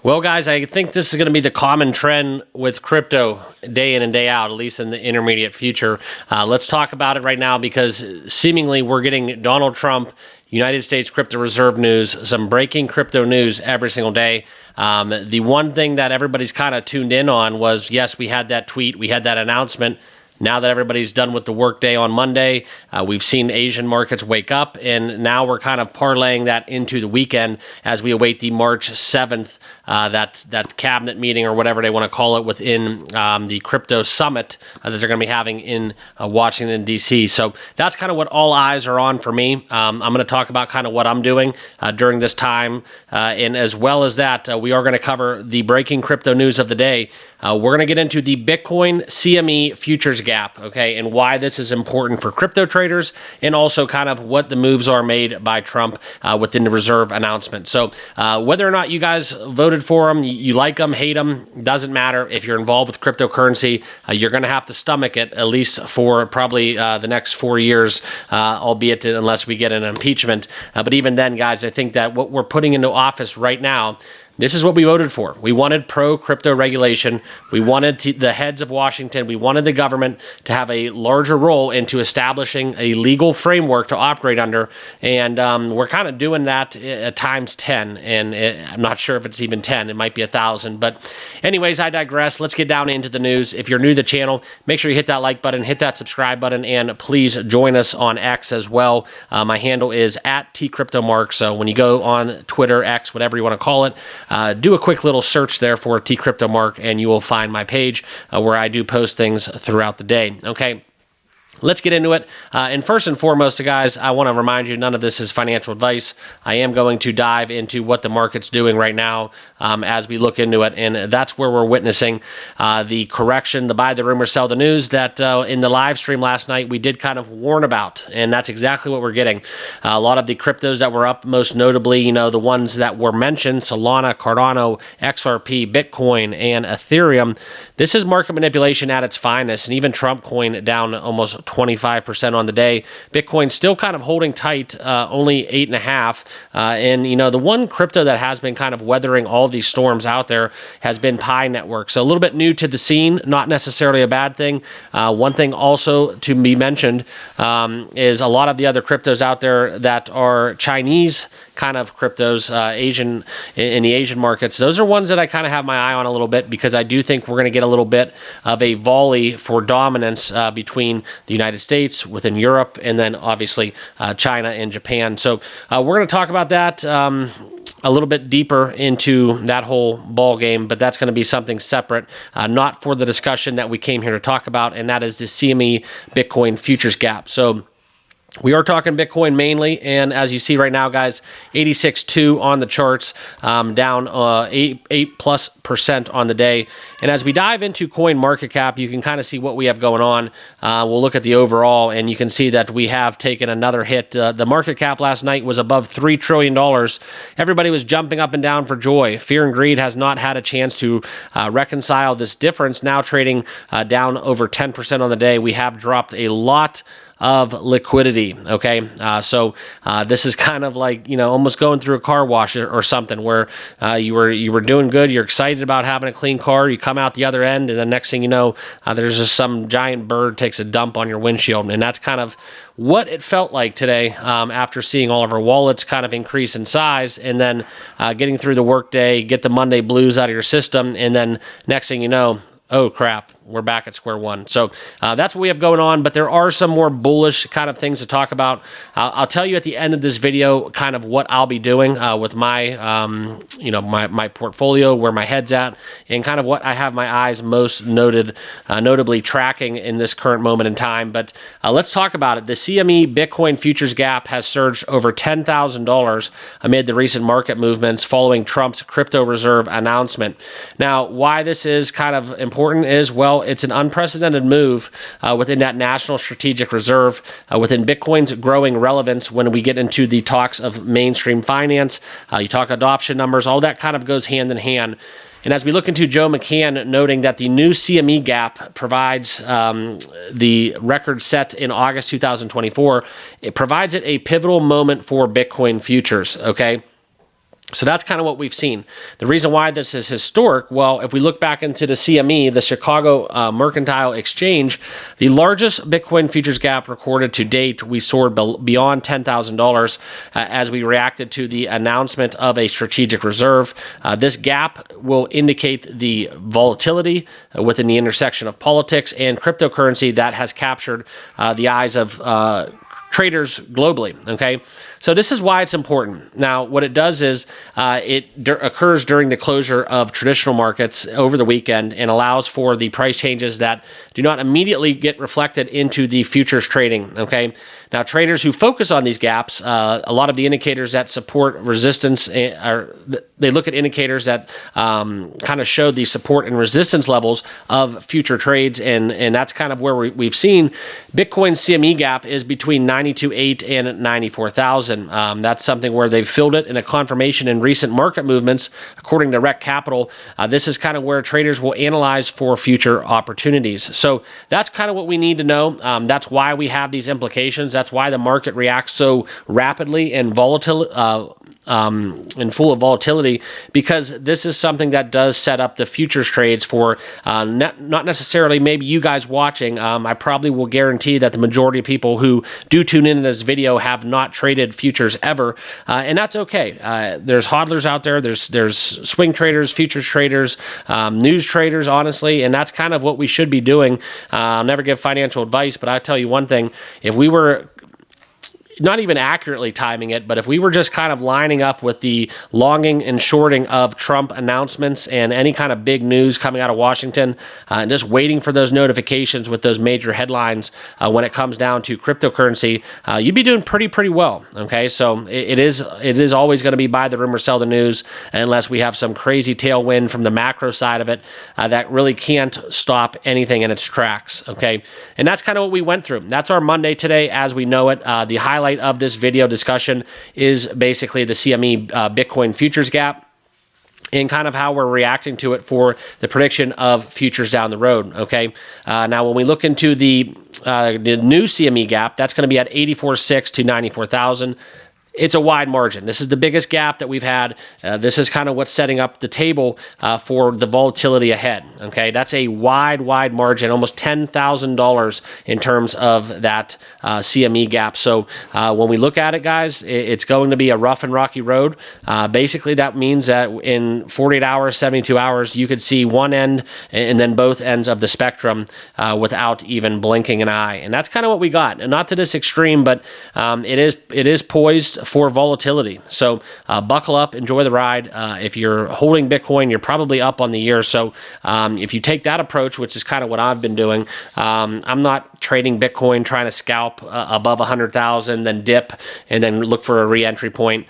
Well, guys, I think this is going to be the common trend with crypto day in and day out, at least in the intermediate future. Let's talk about it right now because seemingly we're getting Donald Trump, United States crypto reserve news, some breaking crypto news every single day. The one thing that everybody's kind of tuned in on was, yes, we had that tweet, we had that announcement. Now that everybody's done with the workday on Monday, we've seen Asian markets wake up, and now we're kind of parlaying that into the weekend as we await the March 7th, that cabinet meeting or whatever they want to call it within the crypto summit that they're going to be having in Washington, D.C. So that's kind of what all eyes are on for me. I'm going to talk about kind of what I'm doing during this time, and as well as that, we are going to cover the breaking crypto news of the day. We're going to get into the Bitcoin CME futures gap, okay, and why this is important for crypto traders, and also kind of what the moves are made by Trump within the reserve announcement. So whether or not you guys voted for him, you like him, hate him, doesn't matter. If you're involved with cryptocurrency, you're going to have to stomach it at least for probably the next 4 years, albeit unless we get an impeachment. But even then, guys, I think that what we're putting into office right now, this is what we voted for. We wanted pro-crypto regulation. We wanted the heads of Washington. We wanted the government to have a larger role into establishing a legal framework to operate under. And we're kind of doing that at times 10. And I'm not sure if it's even 10. It might be 1,000. But anyways, I digress. Let's get down into the news. If you're new to the channel, make sure you hit that like button, hit that subscribe button, and please join us on X as well. My handle is @TCryptoMark. So when you go on Twitter, X, whatever you want to call it, do a quick little search there for TCryptoMark, and you will find my page where I do post things throughout the day. Okay. Let's get into it. And first and foremost, guys, I want to remind you, none of this is financial advice. I am going to dive into what the market's doing right now as we look into it. And that's where we're witnessing the correction, the buy the rumor, sell the news that in the live stream last night we did kind of warn about. And that's exactly what we're getting. A lot of the cryptos that were up, most notably, the ones that were mentioned, Solana, Cardano, XRP, Bitcoin, and Ethereum. This is market manipulation at its finest. And even Trump coin down almost 25% on the day. Bitcoin still kind of holding tight, only 8.5. And the one crypto that has been kind of weathering all these storms out there has been Pi Network. So a little bit new to the scene, not necessarily a bad thing. One thing also to be mentioned is a lot of the other cryptos out there that are Chinese kind of cryptos, Asian in the Asian markets. Those are ones that I kind of have my eye on a little bit because I do think we're going to get a little bit of a volley for dominance between the United States, within Europe, and then obviously China and Japan. So we're going to talk about that a little bit deeper into that whole ball game, but that's going to be something separate, not for the discussion that we came here to talk about, and that is the CME Bitcoin futures gap. So we are talking Bitcoin mainly, and as you see right now, guys, 86.2 on the charts, down 8+% on the day. And as we dive into coin market cap, you can kind of see what we have going on. We'll look at the overall, and you can see that we have taken another hit. The market cap last night was above $3 trillion. Everybody was jumping up and down for joy. Fear and greed has not had a chance to reconcile this difference. Now trading down over 10% on the day. We have dropped a lot of liquidity. Okay. So this is kind of like, almost going through a car wash or something where you were doing good. You're excited about having a clean car. You come out the other end, and the next thing you know, there's just some giant bird takes a dump on your windshield. And that's kind of what it felt like today after seeing all of our wallets kind of increase in size, and then getting through the workday, get the Monday blues out of your system. And then next thing you know, oh crap, we're back at square one. So that's what we have going on, but there are some more bullish kind of things to talk about. I'll tell you at the end of this video kind of what I'll be doing with my, my portfolio, where my head's at, and kind of what I have my eyes most notably tracking in this current moment in time. But let's talk about it. The CME Bitcoin futures gap has surged over $10,000 amid the recent market movements following Trump's crypto reserve announcement. Now, why this is kind of important is, well, it's an unprecedented move within that national strategic reserve, within Bitcoin's growing relevance when we get into the talks of mainstream finance. You talk adoption numbers, all that kind of goes hand in hand. And as we look into Joe McCann noting that the new CME gap provides the record set in August 2024, it provides it a pivotal moment for Bitcoin futures, okay? So that's kind of what we've seen. The reason why this is historic, well, if we look back into the CME, the Chicago Mercantile Exchange, the largest Bitcoin futures gap recorded to date, we soared beyond $10,000 as we reacted to the announcement of a strategic reserve. This gap will indicate the volatility within the intersection of politics and cryptocurrency that has captured the eyes of traders globally. Okay, so this is why it's important. Now, what it does is it occurs during the closure of traditional markets over the weekend and allows for the price changes that do not immediately get reflected into the futures trading. Okay, now traders who focus on these gaps, a lot of the indicators that support resistance they look at indicators that kind of show the support and resistance levels of future trades, and that's kind of where we've seen Bitcoin's CME gap is between 92.8 and 94,000. That's something where they've filled it in a confirmation in recent market movements, according to Rec Capital. This is kind of where traders will analyze for future opportunities. So that's kind of what we need to know. That's why we have these implications. That's why the market reacts so rapidly and volatile. And full of volatility, because this is something that does set up the futures trades for not necessarily maybe you guys watching. I probably will guarantee that the majority of people who do tune into this video have not traded futures ever, and that's okay. There's hodlers out there. There's swing traders, futures traders, news traders, honestly, and that's kind of what we should be doing. I'll never give financial advice, but I tell you one thing: if we were not even accurately timing it, but if we were just kind of lining up with the longing and shorting of Trump announcements and any kind of big news coming out of Washington, and just waiting for those notifications with those major headlines when it comes down to cryptocurrency, you'd be doing pretty well. Okay, so it is always going to be buy the rumor, sell the news, unless we have some crazy tailwind from the macro side of it that really can't stop anything in its tracks. Okay, and that's kind of what we went through. That's our Monday today as we know it. The highlight of this video discussion is basically the CME Bitcoin futures gap and kind of how we're reacting to it for the prediction of futures down the road. Okay, now when we look into the new CME gap, that's going to be at 84.6 to 94,000. It's a wide margin. This is the biggest gap that we've had. This is kind of what's setting up the table for the volatility ahead. Okay, that's a wide margin, almost $10,000 in terms of that CME gap. So when we look at it, guys, it's going to be a rough and rocky road. Basically, that means that in 48 hours, 72 hours, you could see one end and then both ends of the spectrum without even blinking an eye. And that's kind of what we got. And not to this extreme, but it is poised for volatility. So buckle up, enjoy the ride. If you're holding Bitcoin, you're probably up on the year. So if you take that approach, which is kind of what I've been doing, I'm not trading Bitcoin trying to scalp above 100,000, then dip, and then look for a re-entry point.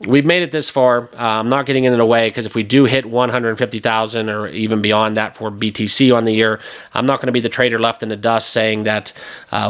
We've made it this far. I'm not getting in the way, because if we do hit 150,000 or even beyond that for BTC on the year, I'm not going to be the trader left in the dust saying that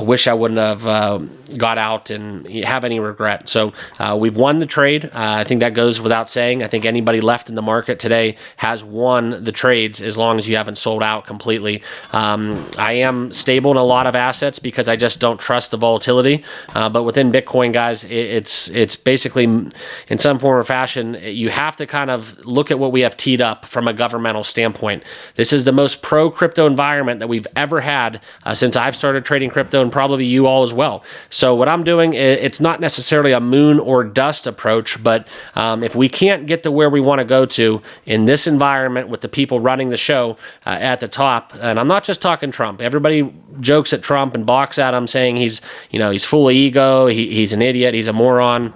wish I wouldn't have got out and have any regret. So we've won the trade. I think that goes without saying. I think anybody left in the market today has won the trades as long as you haven't sold out completely. I am stable in a lot of assets because I just don't trust the volatility. But within Bitcoin, guys, it's basically in some form or fashion, you have to kind of look at what we have teed up from a governmental standpoint. This is the most pro-crypto environment that we've ever had since I've started trading crypto, and probably you all as well. So what I'm doing, it's not necessarily a moon or dust approach, but if we can't get to where we want to go to in this environment with the people running the show at the top, and I'm not just talking Trump. Everybody jokes at Trump and balks at him, saying he's full of ego, he's an idiot, he's a moron.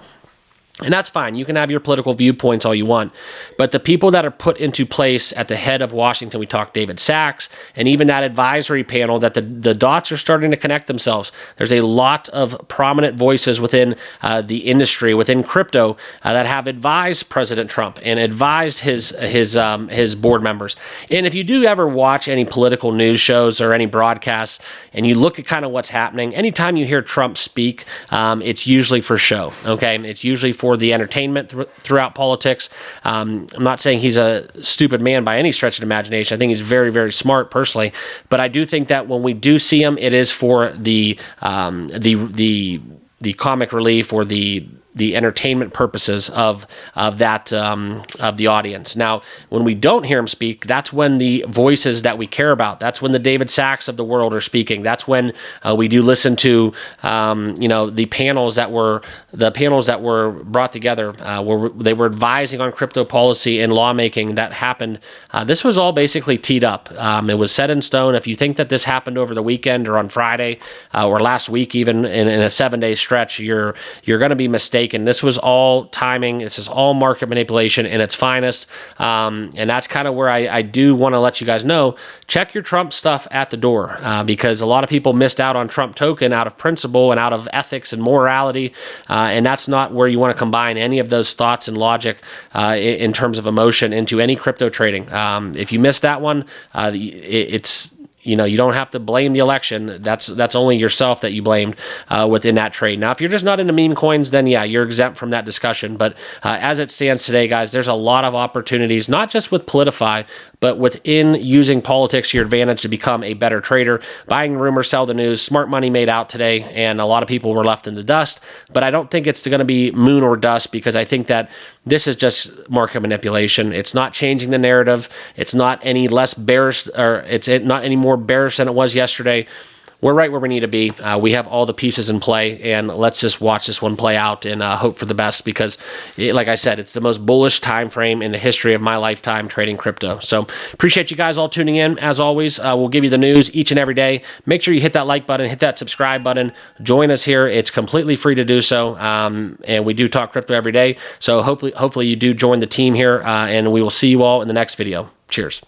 And that's fine. You can have your political viewpoints all you want. But the people that are put into place at the head of Washington, we talked David Sachs, and even that advisory panel, that the dots are starting to connect themselves. There's a lot of prominent voices within the industry, within crypto, that have advised President Trump and advised his board members. And if you do ever watch any political news shows or any broadcasts, and you look at kind of what's happening, anytime you hear Trump speak, it's usually for show, okay? It's usually for the entertainment throughout politics. I'm not saying he's a stupid man by any stretch of the imagination. I think he's very, very smart personally, but I do think that when we do see him, it is for the comic relief or the the entertainment purposes of the audience. Now, when we don't hear them speak, that's when the voices that we care about, that's when the David Sacks of the world are speaking. That's when we do listen to the panels that were brought together where they were advising on crypto policy and lawmaking that happened. This was all basically teed up. It was set in stone. If you think that this happened over the weekend or on Friday or last week, even in a 7-day stretch, you're going to be mistaken. This was all timing. This is all market manipulation in its finest. And that's kind of where I do want to let you guys know, check your Trump stuff at the door because a lot of people missed out on Trump token out of principle and out of ethics and morality. And that's not where you want to combine any of those thoughts and logic in terms of emotion into any crypto trading. If you missed that one, it's you don't have to blame the election. That's only yourself that you blamed within that trade. Now, if you're just not into meme coins, then yeah, you're exempt from that discussion. But as it stands today, guys, there's a lot of opportunities, not just with Politify, but within using politics to your advantage to become a better trader. Buying rumors, sell the news. Smart money made out today, and a lot of people were left in the dust. But I don't think it's going to be moon or dust because I think that this is just market manipulation. It's not changing the narrative. It's not any less bearish, or it's not any more bearish than it was yesterday. We're right where we need to be. We have all the pieces in play, and let's just watch this one play out and hope for the best because, like I said, it's the most bullish time frame in the history of my lifetime trading crypto. So appreciate you guys all tuning in. As always, we'll give you the news each and every day. Make sure you hit that like button, hit that subscribe button. Join us here. It's completely free to do so, and we do talk crypto every day. So hopefully you do join the team here, and we will see you all in the next video. Cheers.